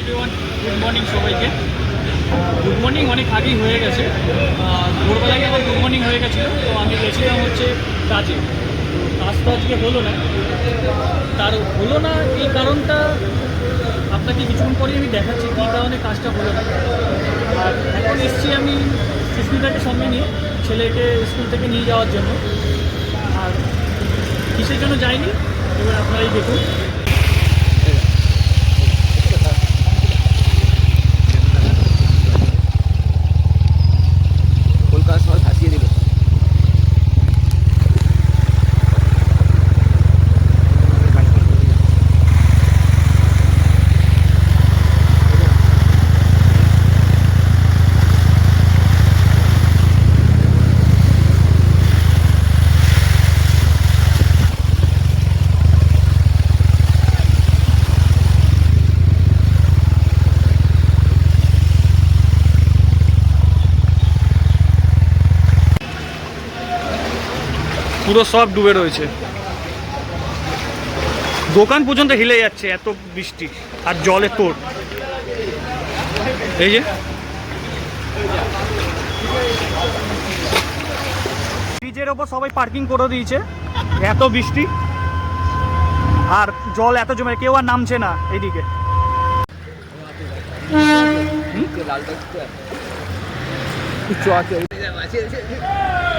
Everyone, good morning সবাইকে। Good morning অনেক আগেই হয়ে গেছে, ভোরবেলায় আমার গুড মর্নিং হয়ে গেছিলো। তো আমি গেছিলাম হচ্ছে কাজে। কাজ তো আজকে হলো না, তার হলো না এই কারণটা আপনাকে কিছুক্ষণ পরেই আমি দেখাচ্ছি কী কারণে কাজটা হলো না। আর এখন এসছি আমি সুস্মিতাকে সঙ্গে নিয়ে ছেলেকে স্কুল থেকে নিয়ে যাওয়ার জন্য। আর কিসের জন্য যাইনি এবার আপনারাই দেখুন। কলকাতা শহর ভাসিয়ে দিল। পুরো সব ডুবে রয়েছে, দোকান পর্যন্ত হিলে যাচ্ছে, এত বৃষ্টি আর জলে তোড়। এই যে ব্রিজের ওপর সবাই পার্কিং করে দিয়েছে, এত বৃষ্টি আর জল এত জমে, কেউ আর নামছে না এইদিকে।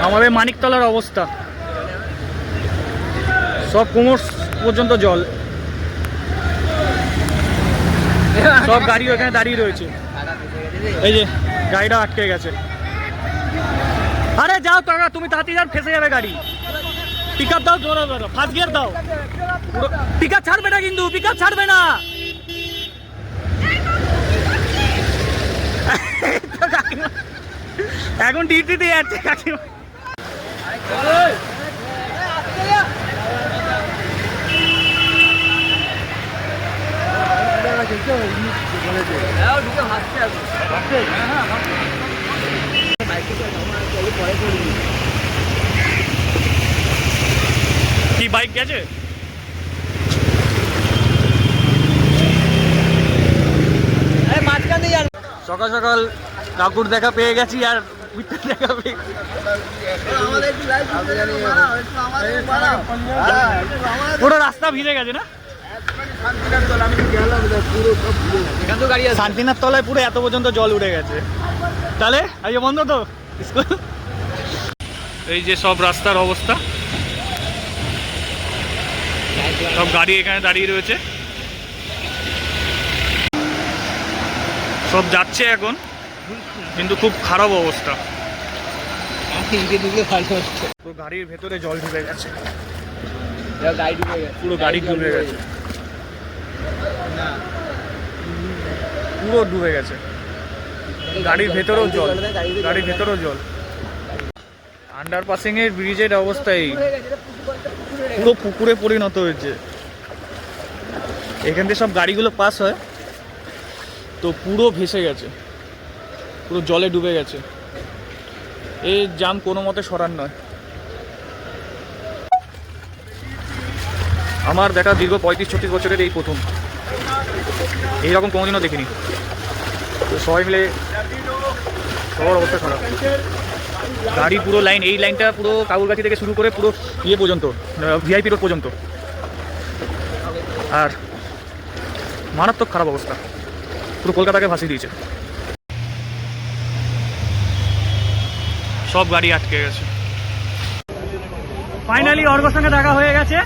আমাদের মানিকতলার অবস্থা, সব কোমর পর্যন্ত জল, সব গাড়ি ওখানে দাঁড়িয়ে রয়েছে। এই যে গাড়িটা আটকে গেছে। আরে যাও কাকা, তুমি তাড়াতাড়ি যাও, ফেসে যাবে গাড়ি। পিক আপ দাও, জোরে জোরে ফার্স্ট গিয়ার দাও। পিক আপ ছাড়বে না, কিন্তু পিক আপ ছাড়বে না। এখন ডিউটিতে যাচ্ছে কাকিমা। কি বাইক গেছে? সকাল সকাল কাকুর দেখা পেয়ে গেছি আর দেখা পেয়ে পুরো রাস্তা ভিজে গেছে না? শান্তিনাথ তলায় পুরো এত পর্যন্ত জল উঠে গেছে। তাহলে আজকে বন্ধ তো স্কুল। এই যে সব রাস্তার অবস্থা, সব গাড়ি এখানে দাঁড়িয়ে রয়েছে, সব যাচ্ছে এখন, কিন্তু খুব খারাপ অবস্থা। তো গাড়ির ভেতরে জল ঢুকে গেছে, পুরো গাড়ি ডুবে গেছে, পুরো ডুবে গেছে। গাড়ির ভেতরেও জল, গাড়ির ভেতরেও জল। আন্ডারপাসিং এর ব্রিজের অবস্থা এই, পুরো পুকুরে পরিণত হয়েছে। এখান থেকে সব গাড়িগুলো পাস হয়, তো পুরো ভেসে গেছে, পুরো জলে ডুবে গেছে। এই জাম কোনো মতে সরান নয়। আমার দেখা দীর্ঘ 35-36 বছরের এই প্রথম, এইরকম কোনোদিনও দেখিনি। তো সবাই মিলে সবার অবস্থা খারাপ, গাড়ি পুরো লাইন, এই লাইনটা পুরো কাউরগাছি থেকে শুরু করে পুরো ইয়ে পর্যন্ত, ভিআইপি রোড পর্যন্ত, আর মারাত্মক খারাপ অবস্থা, পুরো কলকাতাকে ভাসিয়ে দিয়েছে। সব গাড়ি আটকে গেছে। ফাইনালি অর্গর সঙ্গে দেখা হয়ে গেছে।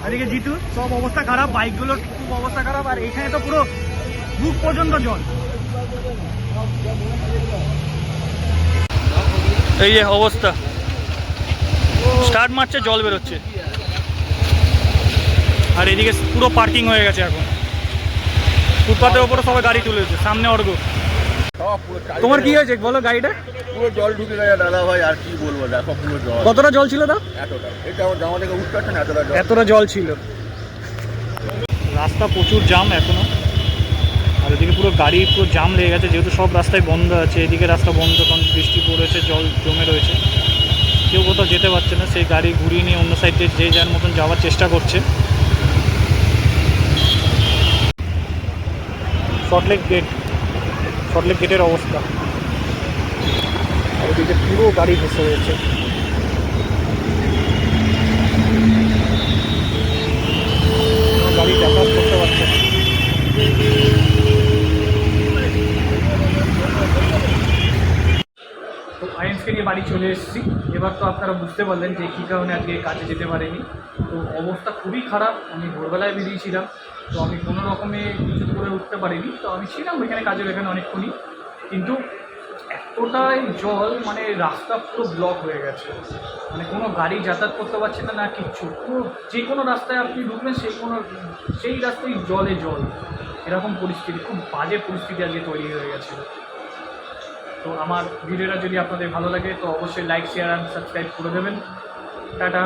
এদিকে জিতু, সব অবস্থা খারাপ, বাইকগুলোর খুব অবস্থা খারাপ, আর এখানে তো পুরো বুক পর্যন্ত জল। এই যে অবস্থা, স্টার্ট মারছে জল বেরোচ্ছে, আর এদিকে পুরো পার্কিং হয়ে গেছে। এখন ফুটপাতের ওপরে সবাই গাড়ি তুলেছে, সামনে অর্গ। তোমার কি হয়েছে বলো? গাড়িটা পুরো জল ঢুকে গেছে দাদা ভাই, আর কি বলবো, দেখো পুরো জল। কতটা জল ছিল তা? এতটা, এটা আমার জামা থেকে উঠতে পারছে না, এতটা জল ছিল। রাস্তা প্রচুর জাম এখনো, আর এদিকে পুরো গাড়ি পুরো জাম লেগে গেছে, যেহেতু সব রাস্তায় বন্ধ আছে। এদিকে রাস্তা বন্ধ, কারণ বৃষ্টি পড়েছে, জল জমে রয়েছে, কেউ কোথাও যেতে পারছে না। সেই গাড়ি ঘুরিয়ে নিয়ে অন্য সাইডে যে যার মতন যাওয়ার চেষ্টা করছে। সল্টলেক গেটের অবস্থা। আর এদিকে পুরো গাড়ি ভেসে রয়েছে। গাড়ি যাতায়াত করতে পারছে না। তো আইএনসকে নিয়ে বাড়ি চলে এসেছি। এবার তো আপনারা বুঝতে পারলেন যে কী কারণে আজকে কাজে যেতে পারিনি। তো অবস্থা খুবই খারাপ। আমি ভোরবেলায় বেরিয়েছিলাম, তো আমি কোনো রকমে কিছু করে উঠতে পারিনি। তো আমি ছিলাম ওইখানে কাজের এখানে অনেকক্ষণই, কিন্তু এতটাই জল, মানে রাস্তা পুরো ব্লক হয়ে গেছে। মানে কোনো গাড়ি যাতায়াত করতে পারছে না, না কিচ্ছু। পুরো যে কোনো রাস্তায় আপনি ঢুকবেন সেই রাস্তায় জলে জল। এরকম পরিস্থিতি, খুব বাজে পরিস্থিতি আজকে তৈরি হয়ে গেছে। তো আমার ভিডিওটা যদি আপনাদের ভালো লাগে তো অবশ্যই লাইক, শেয়ার অ্যান্ড সাবস্ক্রাইব করে দেবেন। টাটা।